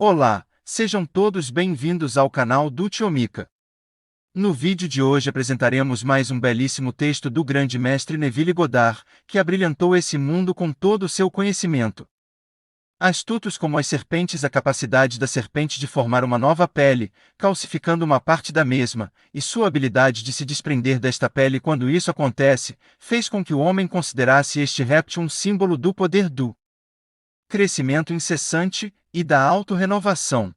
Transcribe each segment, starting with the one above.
Olá, sejam todos bem-vindos ao canal do Tio Mika. No vídeo de hoje apresentaremos mais um belíssimo texto do grande mestre Neville Goddard, que abrilhantou esse mundo com todo o seu conhecimento. Astutos como as serpentes, a capacidade da serpente de formar uma nova pele, calcificando uma parte da mesma, e sua habilidade de se desprender desta pele quando isso acontece, fez com que o homem considerasse este réptil um símbolo do poder do crescimento incessante e da autorrenovação.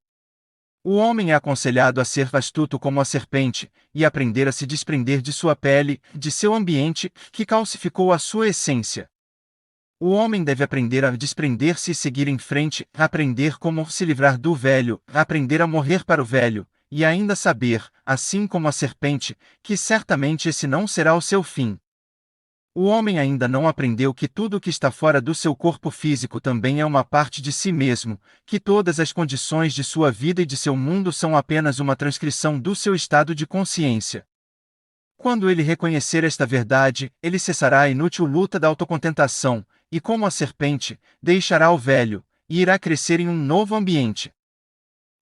O homem é aconselhado a ser astuto como a serpente, e aprender a se desprender de sua pele, de seu ambiente, que calcificou a sua essência. O homem deve aprender a desprender-se e seguir em frente, aprender como se livrar do velho, aprender a morrer para o velho, e ainda saber, assim como a serpente, que certamente esse não será o seu fim. O homem ainda não aprendeu que tudo o que está fora do seu corpo físico também é uma parte de si mesmo, que todas as condições de sua vida e de seu mundo são apenas uma transcrição do seu estado de consciência. Quando ele reconhecer esta verdade, ele cessará a inútil luta da autocontentação, e como a serpente, deixará o velho, e irá crescer em um novo ambiente.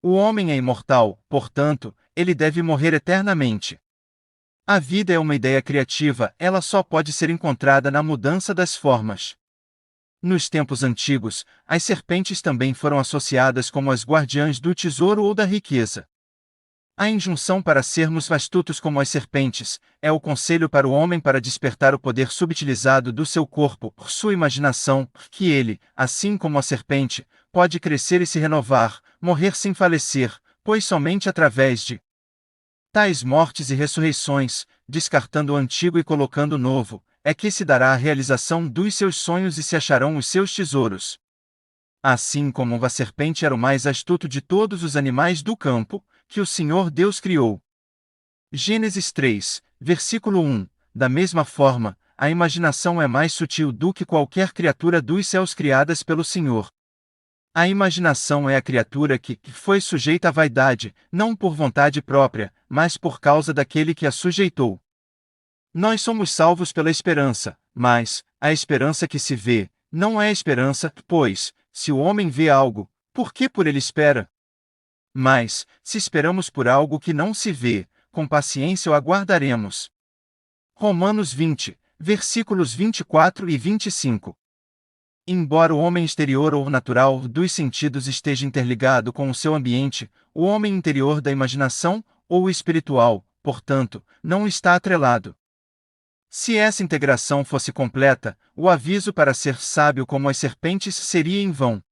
O homem é imortal, portanto, ele deve morrer eternamente. A vida é uma ideia criativa, ela só pode ser encontrada na mudança das formas. Nos tempos antigos, as serpentes também foram associadas como as guardiãs do tesouro ou da riqueza. A injunção para sermos astutos como as serpentes é o conselho para o homem para despertar o poder subutilizado do seu corpo, sua imaginação, que ele, assim como a serpente, pode crescer e se renovar, morrer sem falecer, pois somente através de tais mortes e ressurreições, descartando o antigo e colocando o novo, é que se dará a realização dos seus sonhos e se acharão os seus tesouros. Assim como a serpente era o mais astuto de todos os animais do campo, que o Senhor Deus criou. Gênesis 3, versículo 1. Da mesma forma, a imaginação é mais sutil do que qualquer criatura dos céus criadas pelo Senhor. A imaginação é a criatura que foi sujeita à vaidade, não por vontade própria, mas por causa daquele que a sujeitou. Nós somos salvos pela esperança, mas a esperança que se vê, não é esperança, pois, se o homem vê algo, por que por ele espera? Mas, se esperamos por algo que não se vê, com paciência o aguardaremos. Romanos 20, versículos 24 e 25. Embora o homem exterior ou natural dos sentidos esteja interligado com o seu ambiente, o homem interior da imaginação, ou espiritual, portanto, não está atrelado. Se essa integração fosse completa, o aviso para ser sábio como as serpentes seria em vão.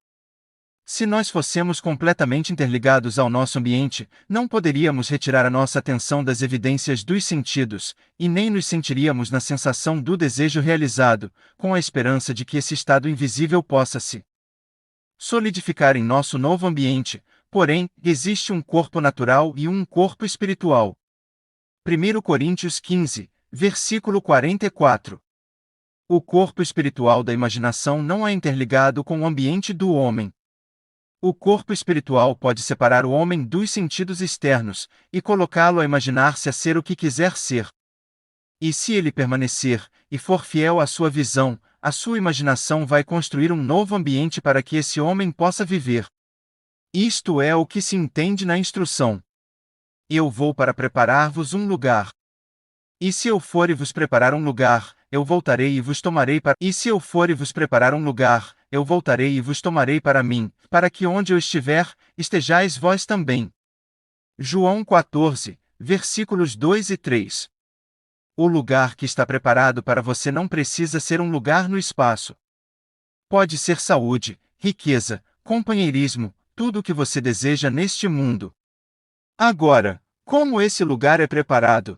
Se nós fossemos completamente interligados ao nosso ambiente, não poderíamos retirar a nossa atenção das evidências dos sentidos, e nem nos sentiríamos na sensação do desejo realizado, com a esperança de que esse estado invisível possa se solidificar em nosso novo ambiente. Porém, existe um corpo natural e um corpo espiritual. 1 Coríntios 15, versículo 44. O corpo espiritual da imaginação não é interligado com o ambiente do homem. O corpo espiritual pode separar o homem dos sentidos externos, e colocá-lo a imaginar-se a ser o que quiser ser. E se ele permanecer, e for fiel à sua visão, a sua imaginação vai construir um novo ambiente para que esse homem possa viver. Isto é o que se entende na instrução. Eu vou para preparar-vos um lugar. E se eu for e vos preparar um lugar, eu voltarei e vos tomarei para... E se eu for e vos preparar um lugar, eu voltarei e vos tomarei para mim, para que onde eu estiver, estejais vós também. João 14, versículos 2 e 3. O lugar que está preparado para você não precisa ser um lugar no espaço. Pode ser saúde, riqueza, companheirismo, tudo o que você deseja neste mundo. Agora, como esse lugar é preparado?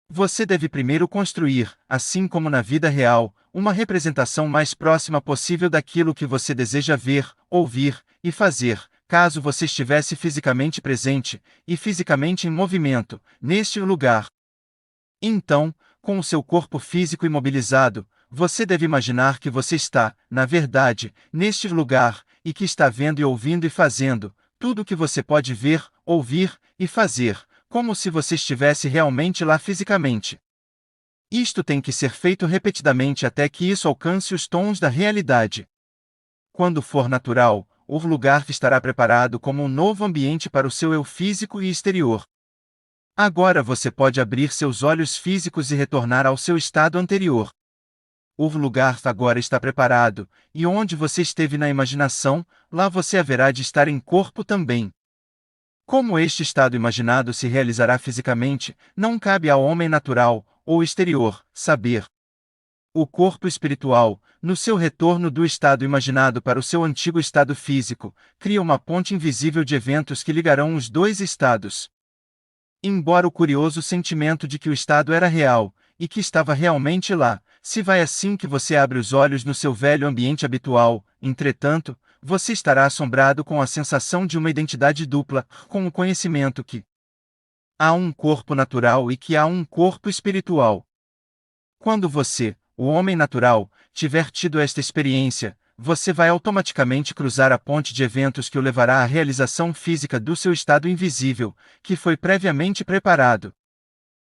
Você deve primeiro construir, assim como na vida real, uma representação mais próxima possível daquilo que você deseja ver, ouvir e fazer, caso você estivesse fisicamente presente, e fisicamente em movimento, neste lugar. Então, com o seu corpo físico imobilizado, você deve imaginar que você está, na verdade, neste lugar, e que está vendo e ouvindo e fazendo tudo o que você pode ver, ouvir e fazer, como se você estivesse realmente lá fisicamente. Isto tem que ser feito repetidamente até que isso alcance os tons da realidade. Quando for natural, o lugar estará preparado como um novo ambiente para o seu eu físico e exterior. Agora você pode abrir seus olhos físicos e retornar ao seu estado anterior. O lugar agora está preparado, e onde você esteve na imaginação, lá você haverá de estar em corpo também. Como este estado imaginado se realizará fisicamente, não cabe ao homem natural, ou exterior, saber. O corpo espiritual, no seu retorno do estado imaginado para o seu antigo estado físico, cria uma ponte invisível de eventos que ligarão os dois estados. Embora o curioso sentimento de que o estado era real, e que estava realmente lá, se vai assim que você abre os olhos no seu velho ambiente habitual, entretanto, você estará assombrado com a sensação de uma identidade dupla, com o conhecimento que há um corpo natural e que há um corpo espiritual. Quando você, o homem natural, tiver tido esta experiência, você vai automaticamente cruzar a ponte de eventos que o levará à realização física do seu estado invisível, que foi previamente preparado.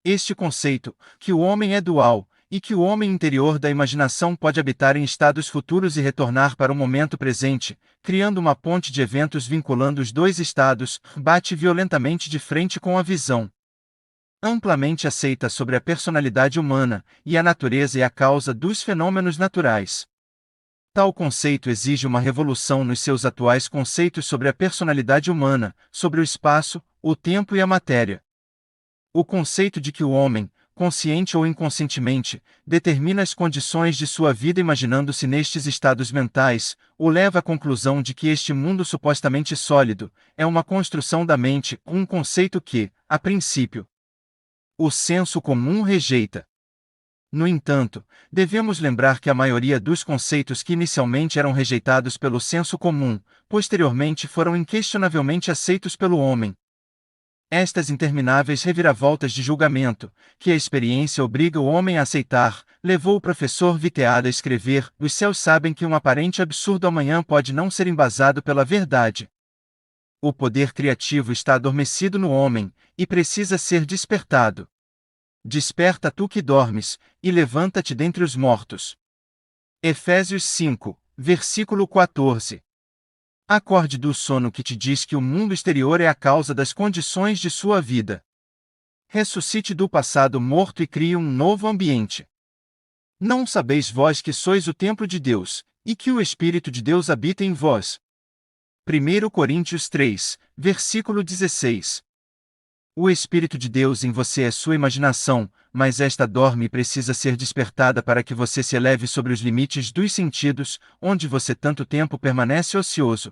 Este conceito, que o homem é dual, e que o homem interior da imaginação pode habitar em estados futuros e retornar para o momento presente, criando uma ponte de eventos vinculando os dois estados, bate violentamente de frente com a visão amplamente aceita sobre a personalidade humana, e a natureza é a causa dos fenômenos naturais. Tal conceito exige uma revolução nos seus atuais conceitos sobre a personalidade humana, sobre o espaço, o tempo e a matéria. O conceito de que o homem, consciente ou inconscientemente, determina as condições de sua vida imaginando-se nestes estados mentais, o leva à conclusão de que este mundo supostamente sólido é uma construção da mente, um conceito que, a princípio, o senso comum rejeita. No entanto, devemos lembrar que a maioria dos conceitos que inicialmente eram rejeitados pelo senso comum, posteriormente foram inquestionavelmente aceitos pelo homem. Estas intermináveis reviravoltas de julgamento, que a experiência obriga o homem a aceitar, levou o professor Viteada a escrever: os céus sabem que um aparente absurdo amanhã pode não ser embasado pela verdade. O poder criativo está adormecido no homem, e precisa ser despertado. Desperta tu que dormes, e levanta-te dentre os mortos. Efésios 5, versículo 14. Acorde do sono que te diz que o mundo exterior é a causa das condições de sua vida. Ressuscite do passado morto e crie um novo ambiente. Não sabeis vós que sois o templo de Deus, e que o Espírito de Deus habita em vós? 1 Coríntios 3, versículo 16. O Espírito de Deus em você é sua imaginação, mas esta dorme e precisa ser despertada para que você se eleve sobre os limites dos sentidos, onde você tanto tempo permanece ocioso.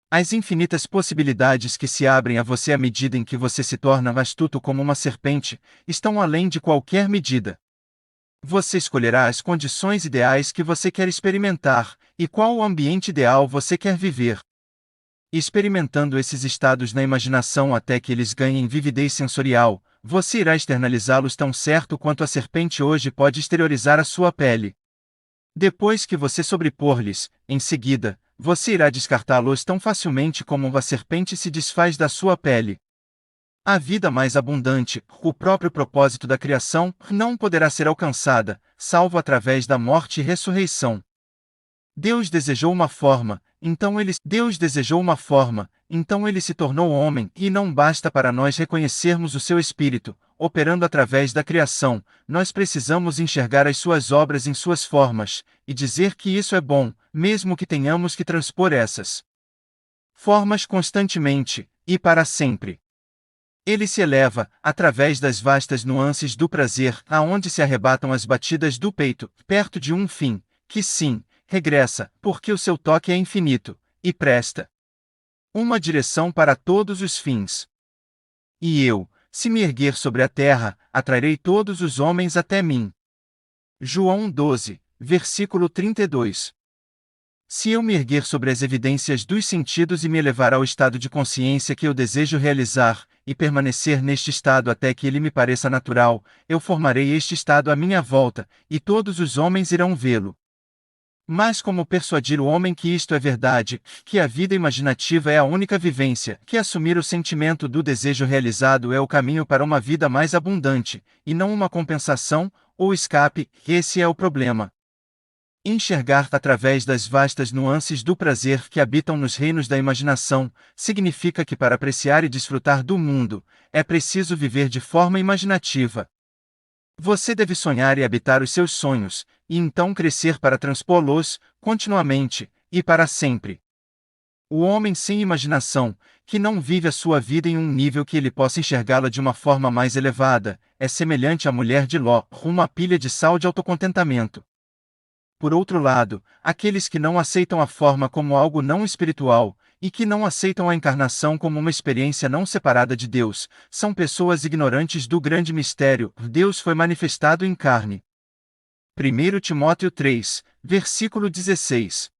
As infinitas possibilidades que se abrem a você à medida em que você se torna astuto como uma serpente, estão além de qualquer medida. Você escolherá as condições ideais que você quer experimentar, e qual o ambiente ideal você quer viver. Experimentando esses estados na imaginação até que eles ganhem vividez sensorial, você irá externalizá-los tão certo quanto a serpente hoje pode exteriorizar a sua pele. Depois que você sobrepor-lhes, em seguida, você irá descartá-los tão facilmente como a serpente se desfaz da sua pele. A vida mais abundante, o próprio propósito da criação, não poderá ser alcançada, salvo através da morte e ressurreição. Deus desejou uma forma, então ele se tornou homem, e não basta para nós reconhecermos o seu espírito, operando através da criação, nós precisamos enxergar as suas obras em suas formas, e dizer que isso é bom, mesmo que tenhamos que transpor essas formas constantemente, e para sempre. Ele se eleva, através das vastas nuances do prazer, aonde se arrebatam as batidas do peito, perto de um fim, que sim, regressa, porque o seu toque é infinito, e presta uma direção para todos os fins. E eu, se me erguer sobre a terra, atrairei todos os homens até mim. João 12, versículo 32. Se eu me erguer sobre as evidências dos sentidos e me elevar ao estado de consciência que eu desejo realizar, e permanecer neste estado até que ele me pareça natural, eu formarei este estado à minha volta, e todos os homens irão vê-lo. Mas como persuadir o homem que isto é verdade, que a vida imaginativa é a única vivência, que assumir o sentimento do desejo realizado é o caminho para uma vida mais abundante, e não uma compensação, ou escape, esse é o problema. Enxergar através das vastas nuances do prazer que habitam nos reinos da imaginação, significa que para apreciar e desfrutar do mundo, é preciso viver de forma imaginativa. Você deve sonhar e habitar os seus sonhos, e então crescer para transpô-los, continuamente, e para sempre. O homem sem imaginação, que não vive a sua vida em um nível que ele possa enxergá-la de uma forma mais elevada, é semelhante à mulher de Ló, uma pilha de sal de autocontentamento. Por outro lado, aqueles que não aceitam a forma como algo não espiritual, e que não aceitam a encarnação como uma experiência não separada de Deus, são pessoas ignorantes do grande mistério: Deus foi manifestado em carne. 1 Timóteo 3, versículo 16.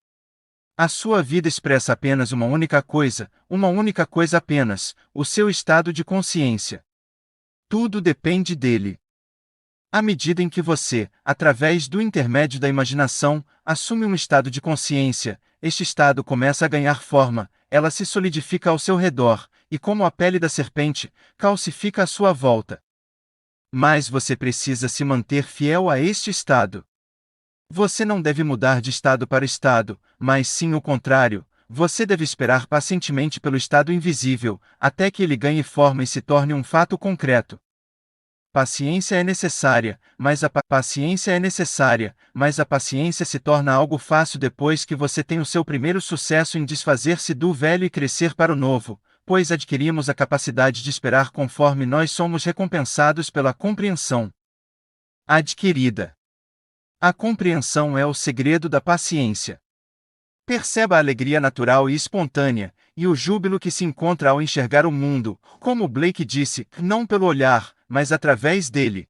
A sua vida expressa apenas uma única coisa apenas, o seu estado de consciência. Tudo depende dele. À medida em que você, através do intermédio da imaginação, assume um estado de consciência, este estado começa a ganhar forma, ela se solidifica ao seu redor, e como a pele da serpente, calcifica à sua volta. Mas você precisa se manter fiel a este estado. Você não deve mudar de estado para estado, mas sim o contrário, você deve esperar pacientemente pelo estado invisível, até que ele ganhe forma e se torne um fato concreto. Paciência é necessária, mas a paciência se torna algo fácil depois que você tem o seu primeiro sucesso em desfazer-se do velho e crescer para o novo, pois adquirimos a capacidade de esperar conforme nós somos recompensados pela compreensão adquirida. A compreensão é o segredo da paciência. Perceba a alegria natural e espontânea, e o júbilo que se encontra ao enxergar o mundo, como Blake disse, não pelo olhar, mas através dele.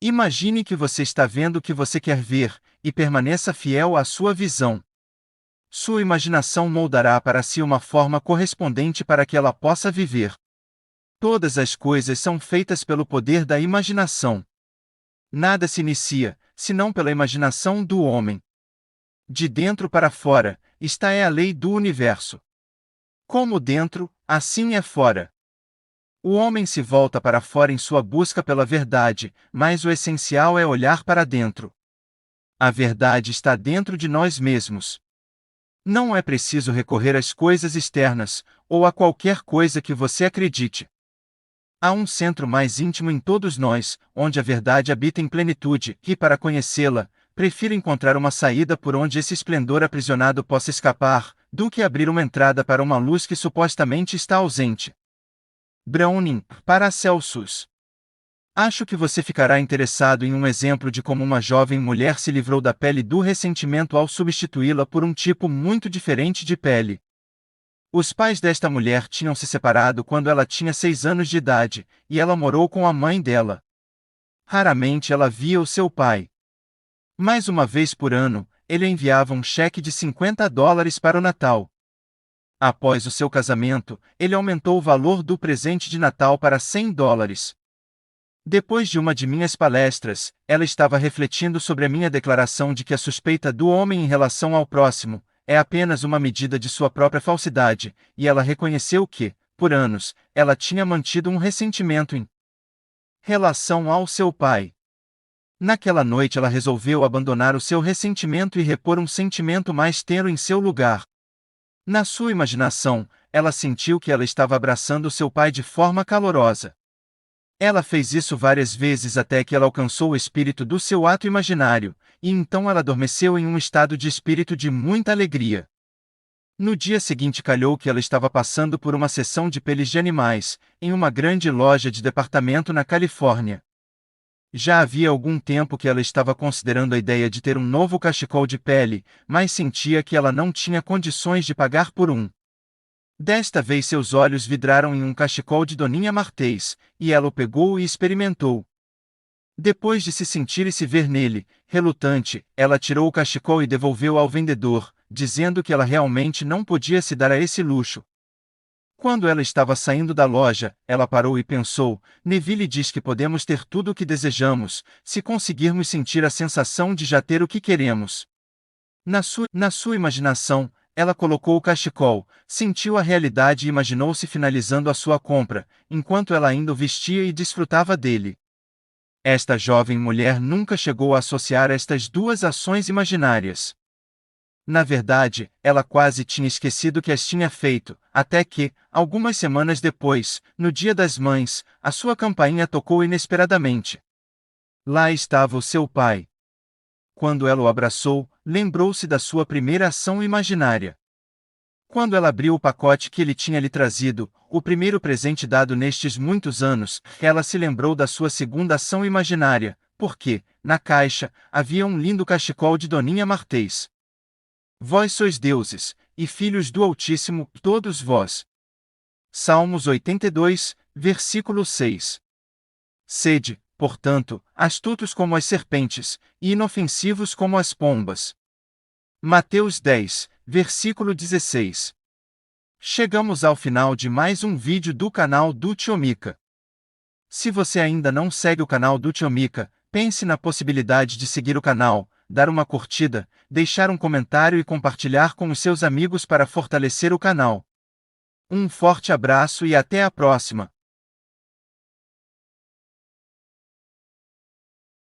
Imagine que você está vendo o que você quer ver, e permaneça fiel à sua visão. Sua imaginação moldará para si uma forma correspondente para que ela possa viver. Todas as coisas são feitas pelo poder da imaginação. Nada se inicia, senão pela imaginação do homem. De dentro para fora, esta é a lei do universo. Como dentro, assim é fora. O homem se volta para fora em sua busca pela verdade, mas o essencial é olhar para dentro. A verdade está dentro de nós mesmos. Não é preciso recorrer às coisas externas, ou a qualquer coisa que você acredite. Há um centro mais íntimo em todos nós, onde a verdade habita em plenitude, e para conhecê-la, prefiro encontrar uma saída por onde esse esplendor aprisionado possa escapar, do que abrir uma entrada para uma luz que supostamente está ausente. Browning, Paracelsus. Acho que você ficará interessado em um exemplo de como uma jovem mulher se livrou da pele do ressentimento ao substituí-la por um tipo muito diferente de pele. Os pais desta mulher tinham se separado quando ela tinha 6 anos de idade, e ela morou com a mãe dela. Raramente ela via o seu pai. Mais uma vez por ano, ele enviava um cheque de $50 para o Natal. Após o seu casamento, ele aumentou o valor do presente de Natal para $100. Depois de uma de minhas palestras, ela estava refletindo sobre a minha declaração de que a suspeita do homem em relação ao próximo é apenas uma medida de sua própria falsidade, e ela reconheceu que, por anos, ela tinha mantido um ressentimento em relação ao seu pai. Naquela noite ela resolveu abandonar o seu ressentimento e repor um sentimento mais tenro em seu lugar. Na sua imaginação, ela sentiu que ela estava abraçando seu pai de forma calorosa. Ela fez isso várias vezes até que ela alcançou o espírito do seu ato imaginário, e então ela adormeceu em um estado de espírito de muita alegria. No dia seguinte calhou que ela estava passando por uma sessão de peles de animais, em uma grande loja de departamento na Califórnia. Já havia algum tempo que ela estava considerando a ideia de ter um novo cachecol de pele, mas sentia que ela não tinha condições de pagar por um. Desta vez seus olhos vidraram em um cachecol de Doninha Martês, e ela o pegou e experimentou. Depois de se sentir e se ver nele, relutante, ela tirou o cachecol e devolveu ao vendedor, dizendo que ela realmente não podia se dar a esse luxo. Quando ela estava saindo da loja, ela parou e pensou: Neville diz que podemos ter tudo o que desejamos, se conseguirmos sentir a sensação de já ter o que queremos. Na sua imaginação, ela colocou o cachecol, sentiu a realidade e imaginou-se finalizando a sua compra, enquanto ela ainda o vestia e desfrutava dele. Esta jovem mulher nunca chegou a associar estas duas ações imaginárias. Na verdade, ela quase tinha esquecido que as tinha feito, até que, algumas semanas depois, no Dia das Mães, a sua campainha tocou inesperadamente. Lá estava o seu pai. Quando ela o abraçou, lembrou-se da sua primeira ação imaginária. Quando ela abriu o pacote que ele tinha lhe trazido, o primeiro presente dado nestes muitos anos, ela se lembrou da sua segunda ação imaginária, porque, na caixa, havia um lindo cachecol de Doninha Martês. Vós sois deuses, e filhos do Altíssimo, todos vós. Salmos 82, versículo 6. Sede, portanto, astutos como as serpentes, e inofensivos como as pombas. Mateus 10, versículo 16. Chegamos ao final de mais um vídeo do canal do Tio Mika. Se você ainda não segue o canal do Tio Mika, pense na possibilidade de seguir o canal, dar uma curtida, deixar um comentário e compartilhar com os seus amigos para fortalecer o canal. Um forte abraço e até a próxima!